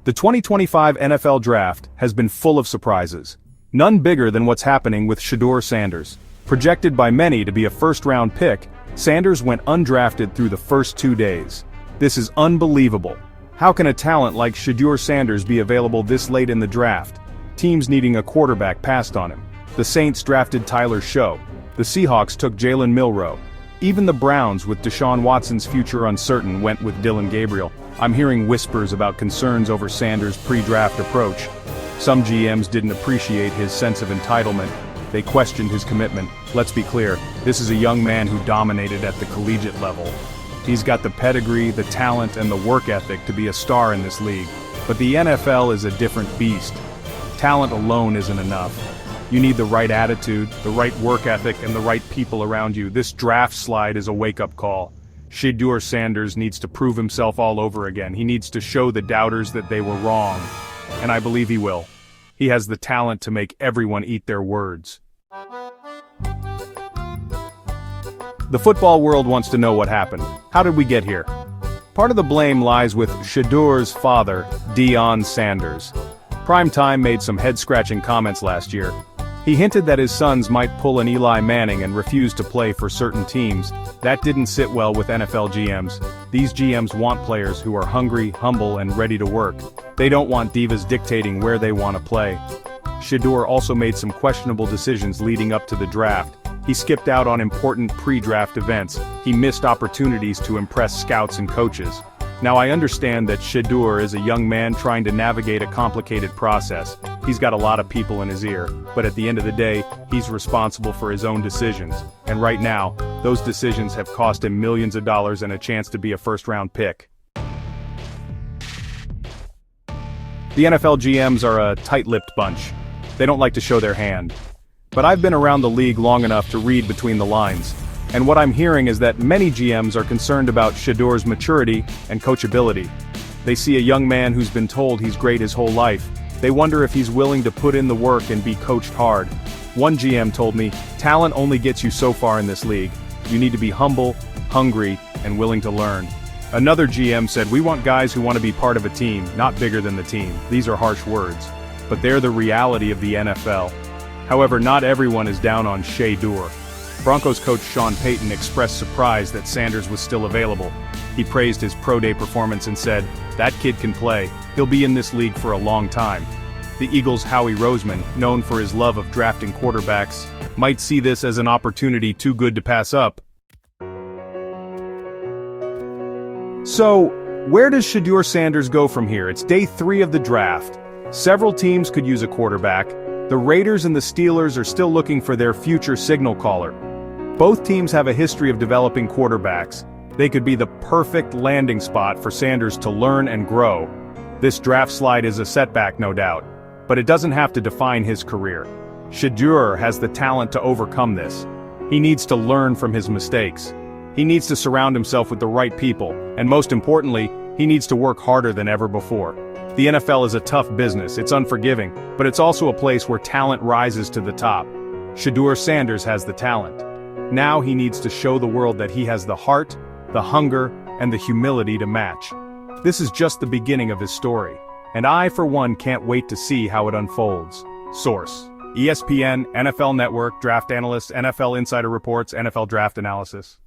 The 2025 NFL Draft has been full of surprises. None bigger than what's happening with Shedeur Sanders. Projected by many to be a first-round pick, Sanders went undrafted through the first 2 days. This is unbelievable. How can a talent like Shedeur Sanders be available this late in the draft? Teams needing a quarterback passed on him. The Saints drafted Tyler Show. The Seahawks took Jalen Milroe. Even the Browns, with Deshaun Watson's future uncertain, went with Dylan Gabriel. I'm hearing whispers about concerns over Sanders' pre-draft approach. Some GMs didn't appreciate his sense of entitlement. They questioned his commitment. Let's be clear, this is a young man who dominated at the collegiate level. He's got the pedigree, the talent, and the work ethic to be a star in this league. But the NFL is a different beast. Talent alone isn't enough. You need the right attitude, the right work ethic, and the right people around you. This draft slide is a wake-up call. Shedeur Sanders needs to prove himself all over again. He needs to show the doubters that they were wrong. And I believe he will. He has the talent to make everyone eat their words. The football world wants to know what happened. How did we get here? Part of the blame lies with Shedeur's father, Deion Sanders. Primetime made some head-scratching comments last year. He hinted that his sons might pull an Eli Manning and refuse to play for certain teams. That didn't sit well with NFL GMs. These GMs want players who are hungry, humble, and ready to work. They don't want divas dictating where they want to play. Shedeur also made some questionable decisions leading up to the draft. He skipped out on important pre-draft events. He missed opportunities to impress scouts and coaches. Now I understand that Shedeur is a young man trying to navigate a complicated process. He's got a lot of people in his ear, but at the end of the day, he's responsible for his own decisions. And right now, those decisions have cost him millions of dollars and a chance to be a first-round pick. The NFL GMs are a tight-lipped bunch. They don't like to show their hand. But I've been around the league long enough to read between the lines. And what I'm hearing is that many GMs are concerned about Shedeur's maturity and coachability. They see a young man who's been told he's great his whole life. They wonder if he's willing to put in the work and be coached hard. One GM told me, talent only gets you so far in this league. You need to be humble, hungry, and willing to learn. Another GM said, we want guys who want to be part of a team, not bigger than the team. These are harsh words, but they're the reality of the NFL. However, not everyone is down on Shedeur. Broncos coach Sean Payton expressed surprise that Sanders was still available. He praised his pro day performance and said, that kid can play, he'll be in this league for a long time. The Eagles' Howie Roseman, known for his love of drafting quarterbacks, might see this as an opportunity too good to pass up. So, where does Shedeur Sanders go from here? It's day 3 of the draft. Several teams could use a quarterback. The Raiders and the Steelers are still looking for their future signal caller. Both teams have a history of developing quarterbacks. They could be the perfect landing spot for Sanders to learn and grow. This draft slide is a setback, no doubt, but it doesn't have to define his career. Shedeur has the talent to overcome this. He needs to learn from his mistakes. He needs to surround himself with the right people, and most importantly, he needs to work harder than ever before. The NFL is a tough business, it's unforgiving, but it's also a place where talent rises to the top. Shedeur Sanders has the talent. Now he needs to show the world that he has the heart, the hunger, and the humility to match. This is just the beginning of his story, and I, for one, can't wait to see how it unfolds. Source: ESPN, NFL Network, Draft Analyst, NFL Insider Reports, NFL Draft Analysis.